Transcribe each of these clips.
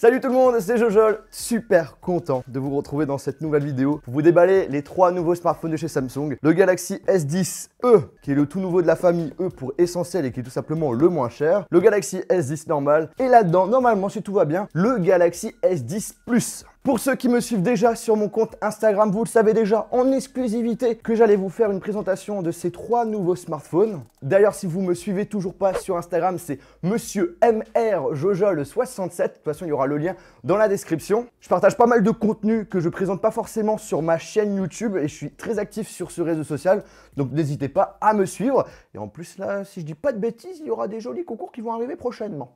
Salut tout le monde, c'est Jojol, super content de vous retrouver dans cette nouvelle vidéo pour vous déballer les 3 nouveaux smartphones de chez Samsung. Le Galaxy S10e, qui est le tout nouveau de la famille E pour essentiel et qui est tout simplement le moins cher. Le Galaxy S10 normal et là-dedans, normalement si tout va bien, le Galaxy S10 Plus. Pour ceux qui me suivent déjà sur mon compte Instagram, vous le savez déjà en exclusivité que j'allais vous faire une présentation de ces 3 nouveaux smartphones. D'ailleurs, si vous me suivez toujours pas sur Instagram, c'est Monsieur MR Jojol 67. De toute façon, il y aura le lien dans la description. Je partage pas mal de contenu que je présente pas forcément sur ma chaîne YouTube et je suis très actif sur ce réseau social. Donc n'hésitez pas à me suivre. Et en plus là, si je dis pas de bêtises, il y aura des jolis concours qui vont arriver prochainement.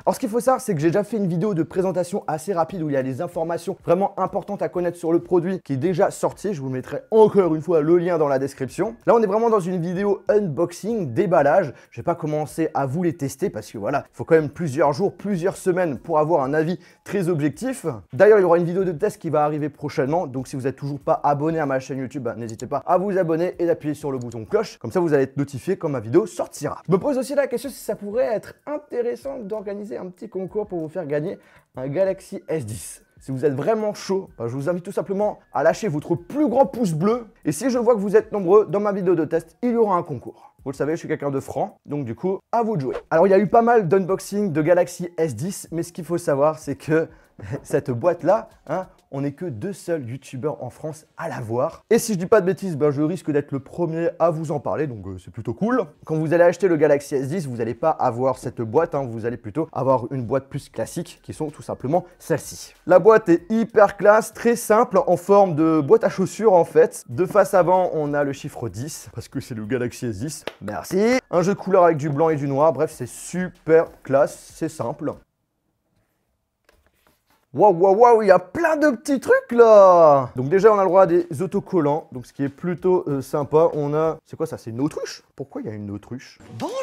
Alors ce qu'il faut savoir, c'est que j'ai déjà fait une vidéo de présentation assez rapide où il y a des informations vraiment importantes à connaître sur le produit qui est déjà sorti. Je vous mettrai encore une fois le lien dans la description. Là, on est vraiment dans une vidéo unboxing, déballage. Je vais pas commencer à vous les tester parce que voilà, il faut quand même plusieurs jours, plusieurs semaines pour avoir un avis très objectif. D'ailleurs, il y aura une vidéo de test qui va arriver prochainement. Donc si vous n'êtes toujours pas abonné à ma chaîne YouTube, n'hésitez pas à vous abonner et d'appuyer sur le bouton cloche. Comme ça, vous allez être notifié quand ma vidéo sortira. Je me pose aussi la question si ça pourrait être intéressant d'organiser un petit concours pour vous faire gagner un Galaxy S10. Si vous êtes vraiment chaud, je vous invite tout simplement à lâcher votre plus grand pouce bleu. Et si je vois que vous êtes nombreux dans ma vidéo de test, il y aura un concours. Vous le savez, je suis quelqu'un de franc, donc du coup, à vous de jouer. Alors, il y a eu pas mal d'unboxing de Galaxy S10, mais ce qu'il faut savoir, c'est que cette boîte-là, on n'est que 2 seuls youtubeurs en France à l'avoir. Et si je dis pas de bêtises, je risque d'être le premier à vous en parler, donc c'est plutôt cool. Quand vous allez acheter le Galaxy S10, vous n'allez pas avoir cette boîte, vous allez plutôt avoir une boîte plus classique, qui sont tout simplement celle-ci. La boîte est hyper classe, très simple, en forme de boîte à chaussures en fait. De face avant, on a le chiffre 10, parce que c'est le Galaxy S10. Merci. Un jeu de couleur avec du blanc et du noir, bref, c'est super classe, c'est simple. Waouh, il y a plein de petits trucs là. Donc déjà, on a le droit à des autocollants, donc ce qui est plutôt sympa. On a, c'est quoi ça? C'est une autruche? Pourquoi il y a une autruche? Bonjour.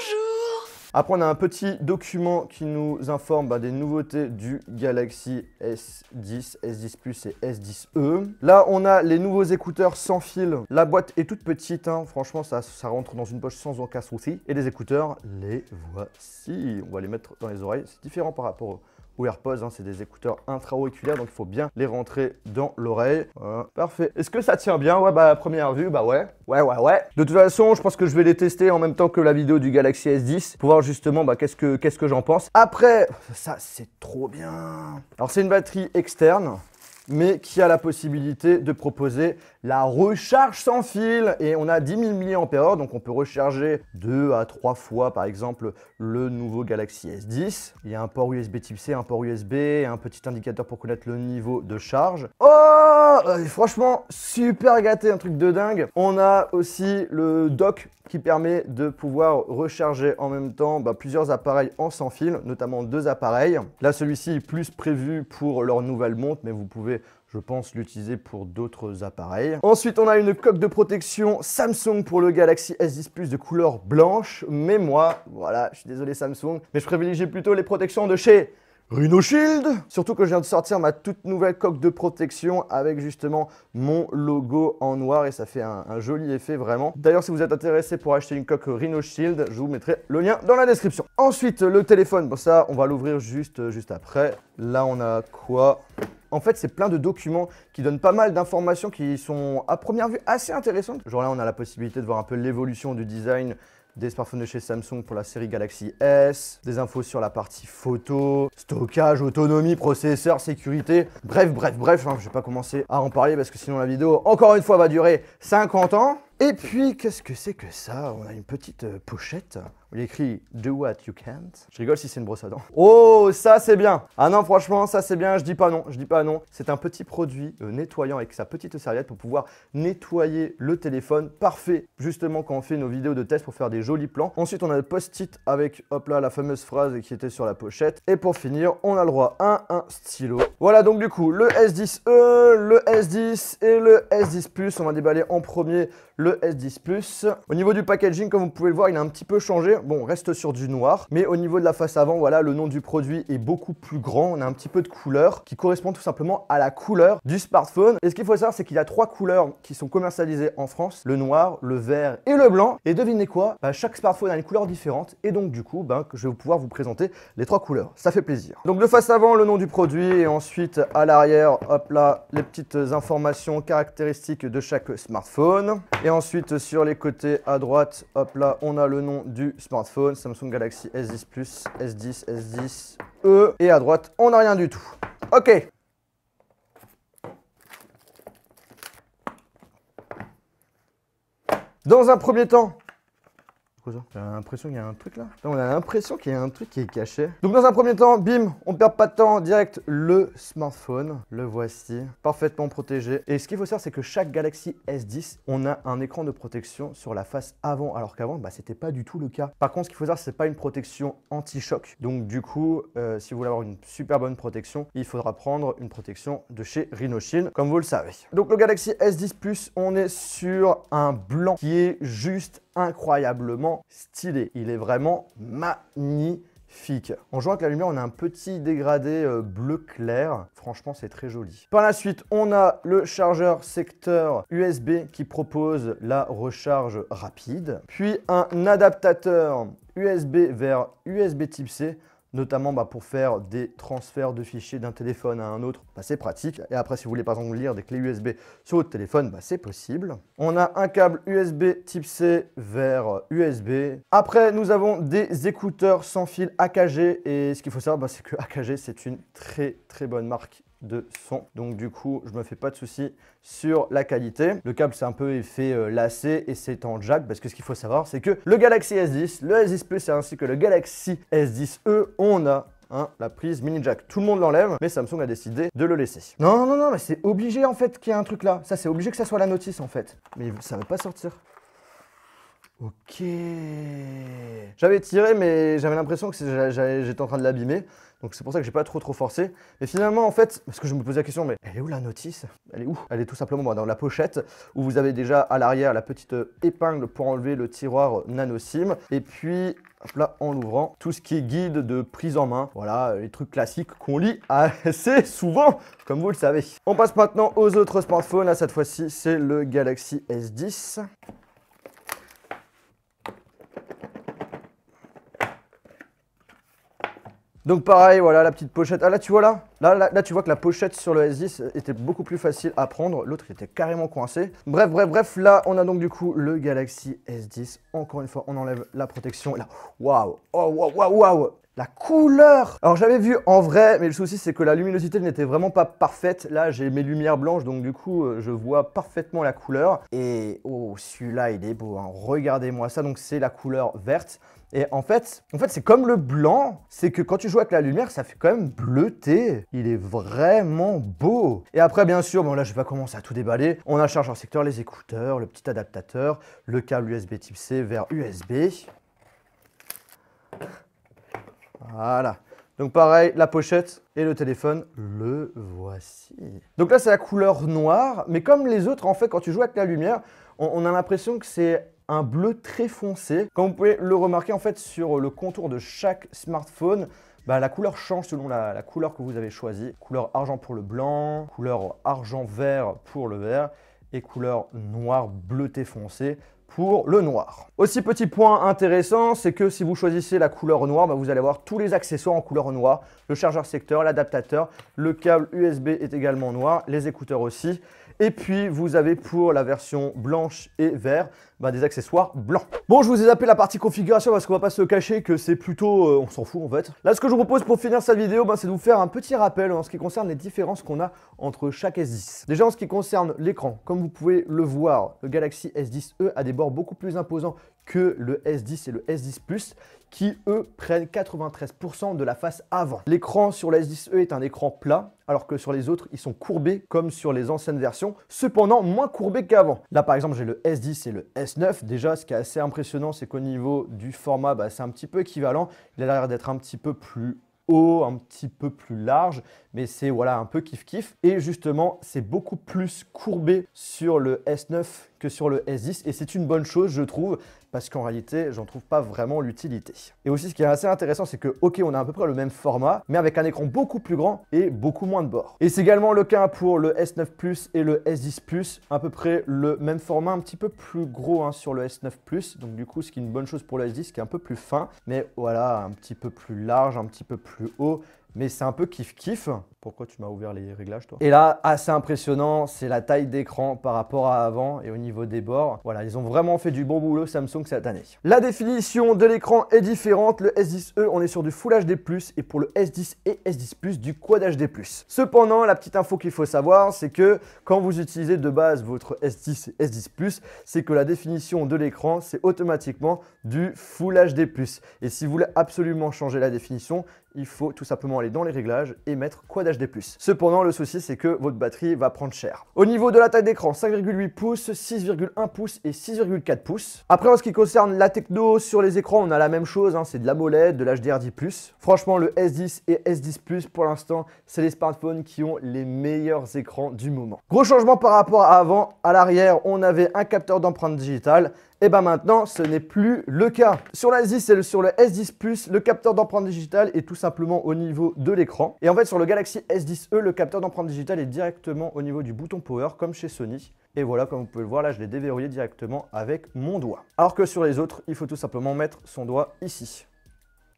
Après, on a un petit document qui nous informe des nouveautés du Galaxy S10, S10 Plus et S10e. Là, on a les nouveaux écouteurs sans fil. La boîte est toute petite, franchement, ça rentre dans une poche sans aucun souci. Et les écouteurs, les voici. On va les mettre dans les oreilles. C'est différent par rapport aux AirPods, c'est des écouteurs intra-auriculaires, donc il faut bien les rentrer dans l'oreille. Voilà. Parfait. Est-ce que ça tient bien? Ouais, à première vue, ouais. De toute façon, je pense que je vais les tester en même temps que la vidéo du Galaxy S10 pour voir justement qu'est-ce que j'en pense. Après, ça c'est trop bien. Alors c'est une batterie externe, mais qui a la possibilité de proposer la recharge sans fil. Et on a 10 000 mAh, donc on peut recharger 2 à 3 fois, par exemple, le nouveau Galaxy S10. Il y a un port USB type C, un port USB, et un petit indicateur pour connaître le niveau de charge. Oh, franchement, super gâté, un truc de dingue. On a aussi le dock qui permet de pouvoir recharger en même temps plusieurs appareils en sans fil, notamment 2 appareils. Là, celui-ci est plus prévu pour leur nouvelle montre, mais vous pouvez, je pense, l'utiliser pour d'autres appareils. Ensuite, on a une coque de protection Samsung pour le Galaxy S10 Plus de couleur blanche. Mais moi, voilà, je suis désolé Samsung, mais je privilégie plutôt les protections de chez Rhino Shield. Surtout que je viens de sortir ma toute nouvelle coque de protection avec justement mon logo en noir et ça fait un joli effet vraiment. D'ailleurs, si vous êtes intéressé pour acheter une coque Rhino Shield, je vous mettrai le lien dans la description. Ensuite, le téléphone, bon ça, on va l'ouvrir juste après. Là, on a quoi? En fait, c'est plein de documents qui donnent pas mal d'informations qui sont à première vue assez intéressantes. Genre là, on a la possibilité de voir un peu l'évolution du design des smartphones de chez Samsung pour la série Galaxy S, des infos sur la partie photo, stockage, autonomie, processeur, sécurité, bref, je vais pas commencer à en parler parce que sinon la vidéo, encore une fois, va durer 50 ans. Et puis, qu'est-ce que c'est que ça? On a une petite pochette. Il est écrit « Do what you can't ». Je rigole si c'est une brosse à dents. Oh, ça c'est bien. Ah non, franchement, ça c'est bien. Je dis pas non. C'est un petit produit nettoyant avec sa petite serviette pour pouvoir nettoyer le téléphone. Parfait, justement, quand on fait nos vidéos de test pour faire des jolis plans. Ensuite, on a le post-it avec, hop là, la fameuse phrase qui était sur la pochette. Et pour finir, on a le droit à un stylo. Voilà, donc du coup, le S10e, le S10 et le S10 Plus. On va déballer en premier le S10 Plus. Au niveau du packaging, comme vous pouvez le voir, il a un petit peu changé. Bon, on reste sur du noir, mais au niveau de la face avant, voilà, le nom du produit est beaucoup plus grand. On a un petit peu de couleur qui correspond tout simplement à la couleur du smartphone. Et ce qu'il faut savoir, c'est qu'il y a 3 couleurs qui sont commercialisées en France, le noir, le vert et le blanc. Et devinez quoi, chaque smartphone a une couleur différente et donc du coup, je vais pouvoir vous présenter les 3 couleurs. Ça fait plaisir. Donc de face avant, le nom du produit et ensuite à l'arrière, hop là, les petites informations caractéristiques de chaque smartphone. Et ensuite sur les côtés à droite, hop là, on a le nom du smartphone, Samsung Galaxy S10 Plus, S10, S10e. Et à droite, on n'a rien du tout. Ok. Dans un premier temps, j'ai l'impression qu'il y a un truc là. On a l'impression qu'il y a un truc qui est caché. Donc dans un premier temps, bim, on perd pas de temps, direct le smartphone. Le voici, parfaitement protégé. Et ce qu'il faut savoir, c'est que chaque Galaxy S10, on a un écran de protection sur la face avant, alors qu'avant, c'était pas du tout le cas. Par contre, ce qu'il faut savoir, c'est pas une protection anti-choc. Donc du coup, si vous voulez avoir une super bonne protection, il faudra prendre une protection de chez Rhinoshield, comme vous le savez. Donc le Galaxy S10 Plus, on est sur un blanc qui est juste incroyablement stylé. Il est vraiment magnifique. En jouant avec la lumière, on a un petit dégradé bleu clair. Franchement, c'est très joli. Par la suite, on a le chargeur secteur USB qui propose la recharge rapide. Puis un adaptateur USB vers USB type C, notamment pour faire des transferts de fichiers d'un téléphone à un autre, c'est pratique. Et après, si vous voulez par exemple lire des clés USB sur votre téléphone, c'est possible. On a un câble USB type C vers USB. Après, nous avons des écouteurs sans fil AKG. Et ce qu'il faut savoir, c'est que AKG, c'est une très très bonne marque de son. Donc du coup, je me fais pas de soucis sur la qualité. Le câble, c'est un peu effet lacet et c'est en jack parce que ce qu'il faut savoir, c'est que le Galaxy S10, le S10 Plus ainsi que le Galaxy S10e, on a la prise mini jack. Tout le monde l'enlève, mais Samsung a décidé de le laisser. Non, mais c'est obligé en fait qu'il y ait un truc là. Ça, c'est obligé que ça soit la notice en fait. Mais ça va pas sortir. Ok. J'avais tiré, mais j'avais l'impression que j'étais en train de l'abîmer. Donc c'est pour ça que j'ai pas trop forcé. Mais finalement, en fait, parce que je me posais la question, mais elle est où la notice? Elle est où? Elle est tout simplement dans la pochette, où vous avez déjà à l'arrière la petite épingle pour enlever le tiroir nano SIM. Et puis, hop là, en l'ouvrant, tout ce qui est guide de prise en main. Voilà, les trucs classiques qu'on lit assez souvent, comme vous le savez. On passe maintenant aux autres smartphones. Là, cette fois-ci, c'est le Galaxy S10. Donc pareil, voilà la petite pochette. Ah là tu vois là tu vois que la pochette sur le S10 était beaucoup plus facile à prendre. L'autre était carrément coincé. Bref, là on a donc du coup le Galaxy S10. Encore une fois, on enlève la protection. Là, waouh, oh waouh. La couleur! Alors j'avais vu en vrai, mais le souci c'est que la luminosité n'était vraiment pas parfaite. Là j'ai mes lumières blanches, donc du coup je vois parfaitement la couleur. Et oh, celui-là il est beau, hein. Regardez-moi ça, donc c'est la couleur verte. Et en fait c'est comme le blanc, c'est que quand tu joues avec la lumière, ça fait quand même bleuté. Il est vraiment beau. Et après bien sûr, bon là je vais pas commencer à tout déballer. On a le chargeur secteur, les écouteurs, le petit adaptateur, le câble USB type C vers USB. Voilà. Donc pareil, la pochette et le téléphone, le voici. Donc là, c'est la couleur noire. Mais comme les autres, en fait, quand tu joues avec la lumière, on a l'impression que c'est un bleu très foncé. Comme vous pouvez le remarquer, en fait, sur le contour de chaque smartphone, la couleur change selon la couleur que vous avez choisie. Couleur argent pour le blanc, couleur argent vert pour le vert et couleur noir bleuté foncé pour le noir. Aussi, petit point intéressant, c'est que si vous choisissez la couleur noire, vous allez avoir tous les accessoires en couleur noire. Le chargeur secteur, l'adaptateur, le câble USB est également noir, les écouteurs aussi. Et puis, vous avez pour la version blanche et vert, des accessoires blancs. Bon, je vous ai zappé la partie configuration parce qu'on va pas se cacher que c'est plutôt... on s'en fout en fait. Là, ce que je vous propose pour finir cette vidéo, c'est de vous faire un petit rappel en ce qui concerne les différences qu'on a entre chaque S10. Déjà, en ce qui concerne l'écran, comme vous pouvez le voir, le Galaxy S10e a des bords beaucoup plus imposants que le S10 et le S10 Plus qui, eux, prennent 93% de la face avant. L'écran sur le S10e est un écran plat, alors que sur les autres, ils sont courbés comme sur les anciennes versions, cependant moins courbés qu'avant. Là, par exemple, j'ai le S10 et le S9. Déjà, ce qui est assez impressionnant, c'est qu'au niveau du format, c'est un petit peu équivalent. Il a l'air d'être un petit peu plus haut, un petit peu plus large, mais c'est voilà un peu kiff-kiff. Et justement, c'est beaucoup plus courbé sur le S9 que sur le S10 et c'est une bonne chose je trouve parce qu'en réalité j'en trouve pas vraiment l'utilité. Et aussi ce qui est assez intéressant c'est que ok on a à peu près le même format mais avec un écran beaucoup plus grand et beaucoup moins de bords. Et c'est également le cas pour le S9 Plus et le S10 Plus, à peu près le même format, un petit peu plus gros hein, sur le S9 Plus, donc du coup ce qui est une bonne chose pour le S10 qui est un peu plus fin, mais voilà un petit peu plus large, un petit peu plus haut. Mais c'est un peu kiff-kiff. Pourquoi tu m'as ouvert les réglages, toi? Et là, assez impressionnant, c'est la taille d'écran par rapport à avant et au niveau des bords. Voilà, ils ont vraiment fait du bon boulot Samsung cette année. La définition de l'écran est différente. Le S10e, on est sur du Full HD+, et pour le S10 et S10 Plus, du Quad HD+. Cependant, la petite info qu'il faut savoir, c'est que quand vous utilisez de base votre S10 et S10 Plus, c'est que la définition de l'écran, c'est automatiquement du Full HD+. Et si vous voulez absolument changer la définition, il faut tout simplement aller dans les réglages et mettre Quad HD+. Cependant, le souci, c'est que votre batterie va prendre cher. Au niveau de la taille d'écran, 5,8 pouces, 6,1 pouces et 6,4 pouces. Après, en ce qui concerne la techno sur les écrans, on a la même chose, hein, c'est de l'AMOLED, de l'HDR10+. Franchement, le S10 et S10 Plus, pour l'instant, c'est les smartphones qui ont les meilleurs écrans du moment. Gros changement par rapport à avant. À l'arrière, on avait un capteur d'empreinte digitale. Et bien maintenant, ce n'est plus le cas. Sur la S10 et sur le S10 Plus, le capteur d'empreinte digitale est tout simplement au niveau de l'écran. Et en fait, sur le Galaxy S10e, le capteur d'empreinte digitale est directement au niveau du bouton Power, comme chez Sony. Et voilà, comme vous pouvez le voir, là, je l'ai déverrouillé directement avec mon doigt. Alors que sur les autres, il faut tout simplement mettre son doigt ici.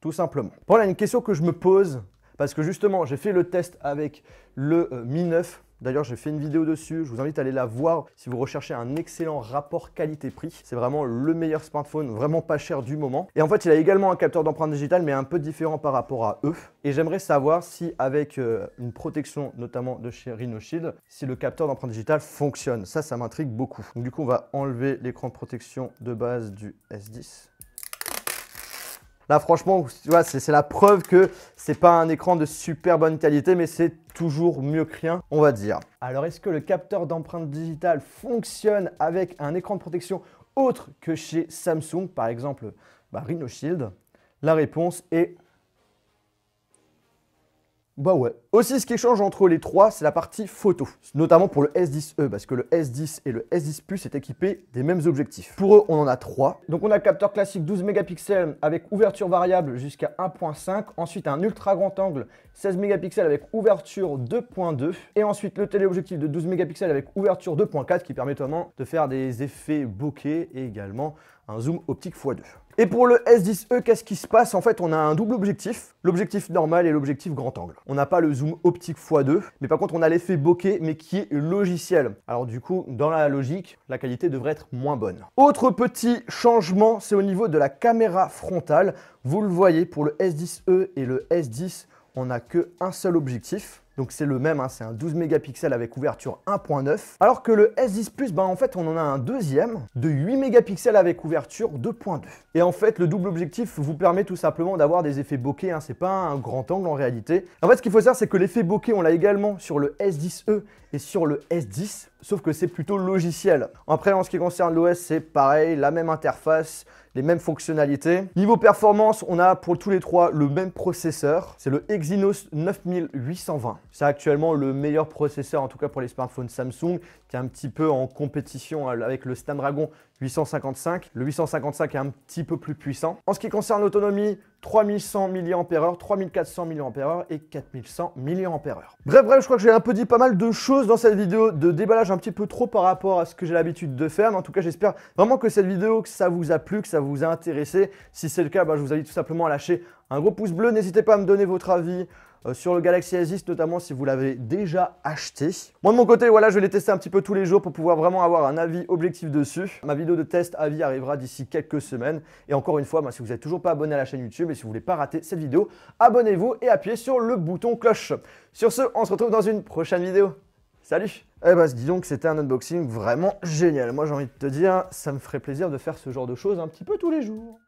Tout simplement. Bon, là, une question que je me pose, parce que justement, j'ai fait le test avec le Mi 9. D'ailleurs, j'ai fait une vidéo dessus, je vous invite à aller la voir si vous recherchez un excellent rapport qualité-prix. C'est vraiment le meilleur smartphone, vraiment pas cher du moment. Et en fait, il a également un capteur d'empreinte digitale, mais un peu différent par rapport à eux. Et j'aimerais savoir si avec une protection, notamment de chez RhinoShield, si le capteur d'empreinte digitale fonctionne. Ça m'intrigue beaucoup. Donc du coup, on va enlever l'écran de protection de base du S10. Là, franchement, tu vois, c'est la preuve que c'est pas un écran de super bonne qualité, mais c'est toujours mieux que rien, on va dire. Alors, est-ce que le capteur d'empreinte digitale fonctionne avec un écran de protection autre que chez Samsung, par exemple RhinoShield? La réponse est bah ouais. Aussi, ce qui change entre les trois, c'est la partie photo, notamment pour le S10e, parce que le S10 et le S10 Plus est équipé des mêmes objectifs. Pour eux, on en a trois. Donc, on a le capteur classique 12 mégapixels avec ouverture variable jusqu'à 1.5. Ensuite, un ultra grand angle 16 mégapixels avec ouverture 2.2. Et ensuite, le téléobjectif de 12 mégapixels avec ouverture 2.4 qui permet notamment de faire des effets bokeh et également un zoom optique x2. Et pour le S10e, qu'est-ce qui se passe? En fait, on a un double objectif, l'objectif normal et l'objectif grand angle. On n'a pas le zoom optique x2, mais par contre, on a l'effet bokeh, mais qui est logiciel. Alors du coup, dans la logique, la qualité devrait être moins bonne. Autre petit changement, c'est au niveau de la caméra frontale. Vous le voyez, pour le S10e et le S10, on n'a qu'un seul objectif. Donc c'est le même, hein, c'est un 12 mégapixels avec ouverture 1.9. Alors que le S10 Plus, en fait, on en a un deuxième de 8 mégapixels avec ouverture 2.2. Et en fait, le double objectif vous permet tout simplement d'avoir des effets bokeh. Hein, c'est pas un grand angle en réalité. En fait, ce qu'il faut savoir, c'est que l'effet bokeh, on l'a également sur le S10e et sur le S10, sauf que c'est plutôt logiciel. Après, en ce qui concerne l'OS, c'est pareil, la même interface, les mêmes fonctionnalités. Niveau performance, on a pour tous les trois le même processeur. C'est le Exynos 9820. C'est actuellement le meilleur processeur, en tout cas pour les smartphones Samsung, qui est un petit peu en compétition avec le Snapdragon 855. Le 855 est un petit peu plus puissant. En ce qui concerne l'autonomie, 3100 mAh, 3400 mAh et 4100 mAh. Bref, je crois que j'ai un peu dit pas mal de choses dans cette vidéo, de déballage un petit peu trop par rapport à ce que j'ai l'habitude de faire. Mais en tout cas, j'espère vraiment que cette vidéo, que ça vous a plu, que ça vous a intéressé. Si c'est le cas, je vous invite tout simplement à lâcher un gros pouce bleu. N'hésitez pas à me donner votre avis sur le Galaxy S10, notamment si vous l'avez déjà acheté. Moi de mon côté, voilà, je vais les tester un petit peu tous les jours pour pouvoir vraiment avoir un avis objectif dessus. Ma vidéo de test avis arrivera d'ici quelques semaines. Et encore une fois, si vous n'êtes toujours pas abonné à la chaîne YouTube et si vous ne voulez pas rater cette vidéo, abonnez-vous et appuyez sur le bouton cloche. Sur ce, on se retrouve dans une prochaine vidéo. Salut! Dis donc, c'était un unboxing vraiment génial. Moi, j'ai envie de te dire, ça me ferait plaisir de faire ce genre de choses un petit peu tous les jours.